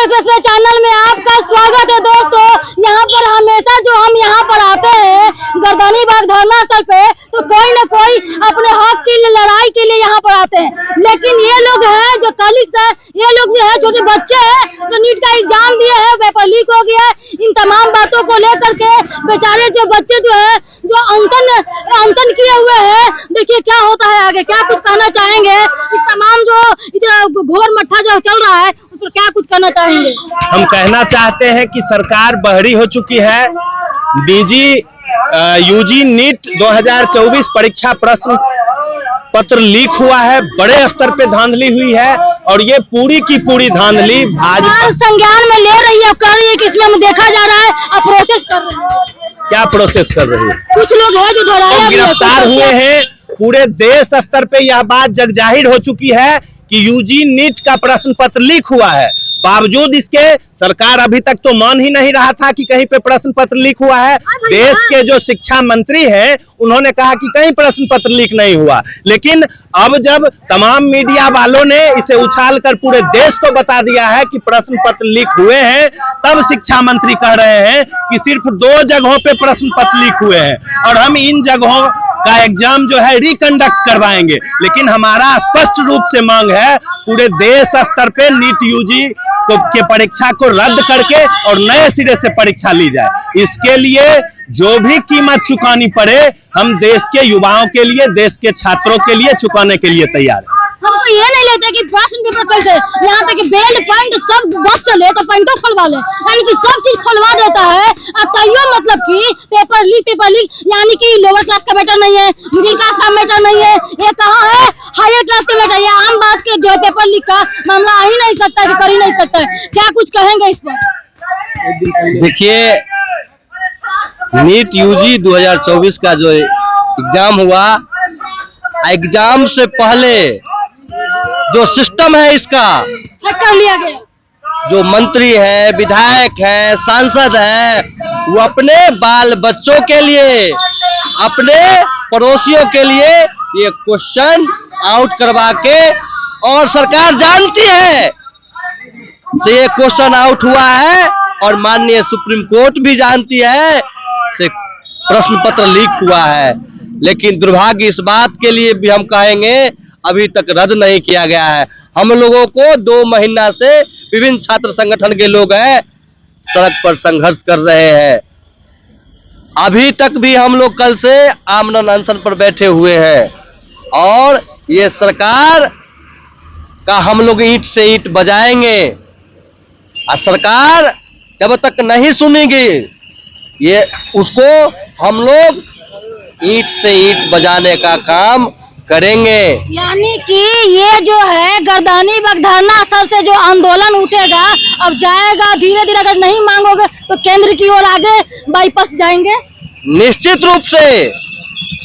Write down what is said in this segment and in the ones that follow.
Express channel में आपका स्वागत है दोस्तों। यहाँ पर हमेशा जो हम यहाँ पर आते हैं गर्दनी बाग धरना स्थल पे, तो कोई न कोई अपने हक की लड़ाई के लिए यहाँ पर आते हैं। लेकिन ये लोग हैं जो कलीग्स है, ये लोग जो है छोटे बच्चे हैं जो नीट का एग्जाम दिए हैं, पेपर लीक हो गया है। इन तमाम बातों को लेकर के बेचारे जो बच्चे जो है जो अनशन किए हुए हैं, देखिए क्या होता है आगे, क्या कुछ कहना चाहेंगे इस तमाम जो घोर मट्ठा जो चल रहा है उस पर क्या कुछ कहना चाहेंगे? हम कहना चाहते हैं कि सरकार बहरी हो चुकी है। यूजी नीट 2024 परीक्षा प्रश्न पत्र लीक हुआ है, बड़े स्तर पे धांधली हुई है और ये पूरी की पूरी धांधली भाजपा संज्ञान में ले रही है, कर रही है कि इसमें देखा जा रहा है अब प्रोसेस कर रही है। क्या प्रोसेस कर रही है? कुछ लोग हैं जो गिरफ्तार हुए हैं। पूरे देश स्तर पे यह बात जग जाहिर हो चुकी है कि यूजी नीट का प्रश्न पत्र लीक हुआ है। बावजूद इसके सरकार अभी तक तो मान ही नहीं रहा था कि कहीं पे प्रश्न पत्र लीक हुआ है। देश के जो शिक्षा मंत्री हैं उन्होंने कहा कि कहीं प्रश्न पत्र लीक नहीं हुआ, लेकिन अब जब तमाम मीडिया वालों ने इसे उछालकर पूरे देश को बता दिया है कि प्रश्न पत्र लीक हुए हैं, तब शिक्षा मंत्री कह रहे हैं कि सिर्फ 2 जगहों पे प्रश्न पत्र लीक हुए हैं और हम इन जगहों का एग्जाम जो है रिकंडक्ट करवाएंगे। लेकिन हमारा स्पष्ट रूप से मांग है पूरे देश स्तर पे नीट यूजी के परीक्षा को रद्द करके और नए सिरे से परीक्षा ली जाए। इसके लिए जो भी कीमत चुकानी पड़े हम देश के युवाओं के लिए, देश के छात्रों के लिए चुकाने के लिए तैयार हैं। हमको ये नहीं लेते कि प्रश्न पेपर कैसे, यहाँ तक कि बेल्ट पैंट सब बस चले तो पैंटो खुलवा ले, यानी कि सब चीज खुलवा देता है। अब तैयो मतलब कि पेपर लीक यानी कि लोअर क्लास का मैटर नहीं है, मिडिल क्लास का मैटर नहीं है, ये कहाँ है हायर क्लास का मैटर। ये आम बात के जो पेपर लीक का मामला आ ही नहीं सकता कि कर ही नहीं सकता। क्या कुछ कहेंगे इस पर? देखिए, नीट यूजी 2024 का जो एग्जाम हुआ, एग्जाम से पहले जो सिस्टम है इसका कर लिया गया। जो मंत्री है, विधायक है, सांसद है, वो अपने बाल बच्चों के लिए, अपने पड़ोसियों के लिए ये क्वेश्चन आउट करवा के, और सरकार जानती है से ये क्वेश्चन आउट हुआ है और माननीय सुप्रीम कोर्ट भी जानती है से प्रश्न पत्र लीक हुआ है। लेकिन दुर्भाग्य इस बात के लिए भी हम कहेंगे अभी तक रद्द नहीं किया गया है। हम लोगों को 2 महीना से विभिन्न छात्र संगठन के लोग हैं सड़क पर संघर्ष कर रहे हैं। अभी तक भी हम लोग कल से आमरण अनशन पर बैठे हुए हैं और ये सरकार का हम लोग ईंट से ईंट बजाएंगे। और सरकार जब तक नहीं सुनेगी ये उसको हम लोग ईंट से ईंट बजाने का काम करेंगे। यानी कि ये जो है गर्दनी बाग धरना स्थल से जो आंदोलन उठेगा अब जाएगा धीरे धीरे, अगर नहीं मांगोगे तो केंद्र की ओर आगे बाईपास जाएंगे। निश्चित रूप से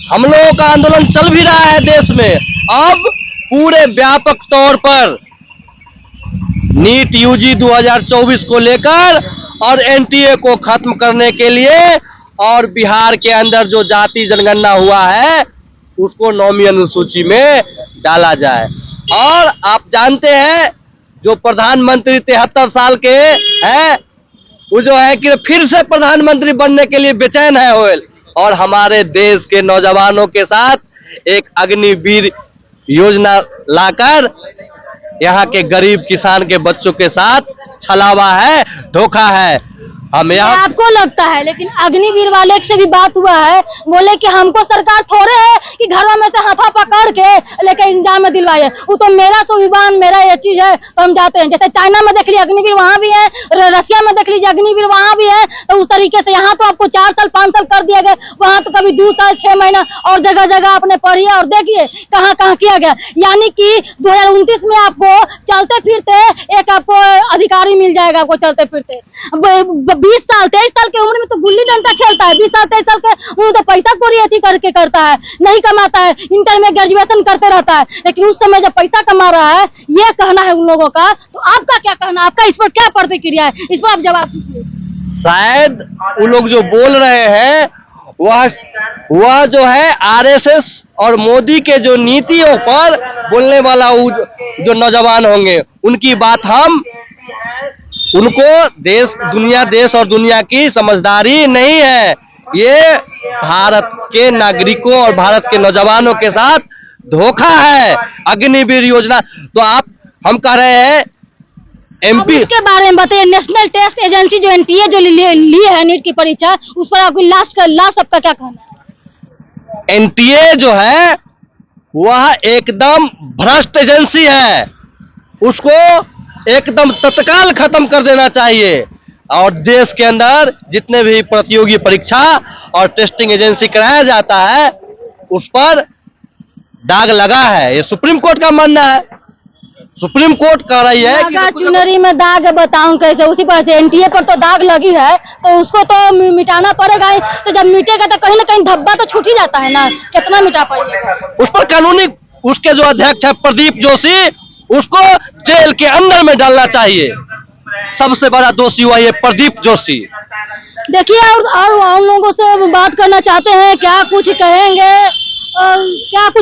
हम लोगों का आंदोलन चल भी रहा है देश में। अब पूरे व्यापक तौर पर नीट यूजी 2024 को लेकर और एनटीए को खत्म करने के लिए और बिहार के अंदर जो जाति जनगणना हुआ है उसको 9वीं अनुसूची में डाला जाए। और आप जानते हैं जो प्रधानमंत्री 73 साल के हैं वो जो है कि फिर से प्रधानमंत्री बनने के लिए बेचैन है होयल, और हमारे देश के नौजवानों के साथ एक अग्निवीर योजना लाकर यहाँ के गरीब किसान के बच्चों के साथ छलावा है, धोखा है। हम यहाँ आपको लगता है, लेकिन अग्निवीर वाले से भी बात हुआ है, बोले कि हमको सरकार थोड़े है कि घरों में से हाथा पकड़ के लेके एग्जाम में दिलवाए, वो तो मेरा स्वाभिमान, मेरा ये चीज है तो हम जाते हैं। जैसे चाइना में देख लीजिए अग्निवीर वहां भी है, रसिया में देख लीजिए अग्निवीर वहां भी है, तो उस तरीके से यहाँ तो आपको 4 साल 5 साल कर दिया गया, वहां तो कभी 2 साल 6 महीना, और जगह जगह आपने पढ़िए और देखिए कहाँ कहाँ किया गया। यानी कि 2029 में आपको चलते फिरते एक आपको अधिकारी मिल जाएगा, आपको चलते फिरते 20 साल 23 साल की उम्र में तो गुल्ली डंडा खेलता है, 20 साल 23 साल के उम्र तो पैसा कौड़ी अथी करके करता है, नहीं कमाता है, इंटर में ग्रेजुएशन करते रहता है। लेकिन उस समय जब पैसा कमा रहा है, ये कहना है उन लोगों का, तो आपका क्या कहना, आपका इस पर क्या प्रतिक्रिया है, इस पर आप जवाब दीजिए। शायद वो लोग जो बोल रहे हैं वह जो है आरएसएस और मोदी के जो नीतियों पर बोलने वाला जो नौजवान होंगे, उनकी बात हम उनको देश और दुनिया की समझदारी नहीं है। ये भारत के नागरिकों और भारत के नौजवानों के साथ धोखा है। अग्निवीर योजना तो हम कह रहे हैं एमपी के बारे में बताइए। नेशनल टेस्ट एजेंसी जो एनटीए जो ली है नीट की परीक्षा, उस पर आपको लास्ट आपका क्या कहना है? एनटीए जो है वह एकदम भ्रष्ट एजेंसी है, उसको एकदम तत्काल खत्म कर देना चाहिए। और देश के अंदर जितने भी प्रतियोगी परीक्षा और टेस्टिंग एजेंसी कराया जाता है उस पर दाग लगा है। ये सुप्रीम कोर्ट का मानना है, सुप्रीम कोर्ट कह रही है कि चुनरी में दाग बताऊं कैसे, उसी पर से एनटीए पर तो दाग लगी है तो उसको तो मिटाना पड़ेगा ही। तो जब मिटेगा तो कहीं ना कहीं धब्बा तो छूट ही जाता है ना, कितना मिटा पाएगा? उस पर कानूनी उसके जो अध्यक्ष है प्रदीप जोशी, उसको जेल के अंदर में डालना चाहिए। सबसे बड़ा दोषी हुआ ये प्रदीप जोशी। देखिए और हम लोगों से बात करना चाहते हैं, क्या कुछ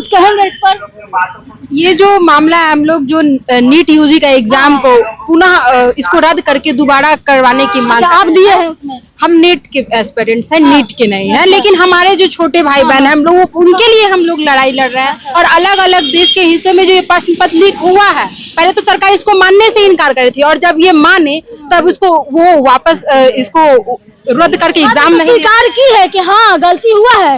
कहेंगे इस पर? ये जो मामला है, हम लोग जो नीट यूजी का एग्जाम को पुनः इसको रद्द करके दोबारा करवाने की मांग आप दिए हैं उसमें? हम नीट के एस्पिरेंट्स हैं, नीट के नहीं है, लेकिन हमारे जो छोटे भाई बहन हैं हम लोग उनके लिए हम लोग लड़ाई लड़ रहे हैं। और अलग अलग देश के हिस्सों में जो ये प्रश्न पत्र लीक हुआ है, पहले तो सरकार इसको मानने से इनकार कर रही थी और जब ये माने तब इसको वो वापस इसको रद्द करके एग्जाम नहीं स्वीकार की है कि हाँ गलती हुआ है,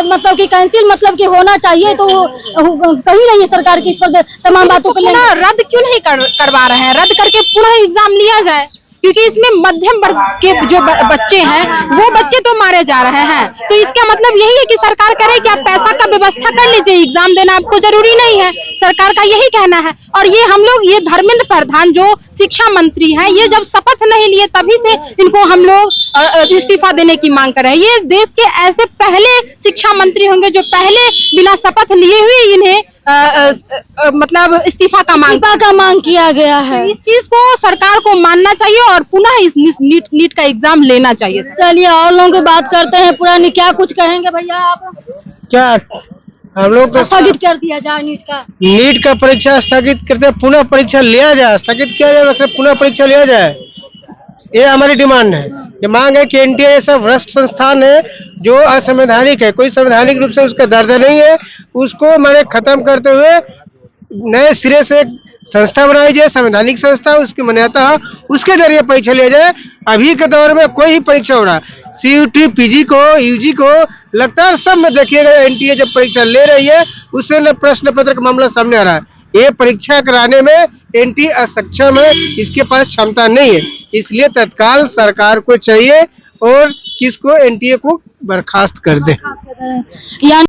मतलब कि कैंसिल मतलब कि होना चाहिए। तो कही रही है सरकार की इस पर तमाम बातों को लेकर रद्द क्यों नहीं करवा रहे हैं? रद्द करके पुनः एग्जाम लिया जाए, क्योंकि इसमें मध्यम वर्ग के जो बच्चे हैं वो बच्चे तो मारे जा रहे हैं। तो इसका मतलब यही है कि सरकार करे कि आप पैसा का व्यवस्था कर लीजिए, एग्जाम देना आपको जरूरी नहीं है, सरकार का यही कहना है। और ये हम लोग ये धर्मेंद्र प्रधान जो शिक्षा मंत्री हैं, ये जब शपथ नहीं लिए तभी से इनको हम लोग इस्तीफा देने की मांग कर रहे हैं। ये देश के ऐसे पहले शिक्षा मंत्री होंगे जो पहले बिना शपथ लिए हुए इन्हें मतलब इस्तीफा का मांग किया गया है। इस चीज को सरकार को मानना चाहिए और पुनः इस नीट का एग्जाम लेना चाहिए। चलिए और लोगों की बात करते हैं। पुरानी क्या कुछ कहेंगे भैया आप? क्या हम लोग तो स्थगित कर दिया जाए नीट का परीक्षा स्थगित करते, पुनः परीक्षा लिया जाए, स्थगित किया जाए, पुनः परीक्षा लिया जाए, ये हमारी डिमांड है। ये मांग है कि एनटीए ऐसा भ्रष्ट संस्थान है जो असंवैधानिक है, कोई संवैधानिक रूप से उसका दर्जा नहीं है, उसको मैंने खत्म करते हुए नए सिरे से संस्था बनाई जाए, संवैधानिक संस्था, उसकी मान्यता हो, उसके जरिए परीक्षा लिया जाए। अभी के दौर में कोई ही परीक्षा हो रहा है, सीयूटी पीजी को यूजी को लगता है सब में देखिएगा एनटीए जब परीक्षा ले रही है उससे न प्रश्न पत्र का मामला सामने आ रहा है। ये परीक्षा कराने में एनटीए असक्षम है, इसके पास क्षमता नहीं है, इसलिए तत्काल सरकार को चाहिए और किसको एनटीए को बर्खास्त कर दे।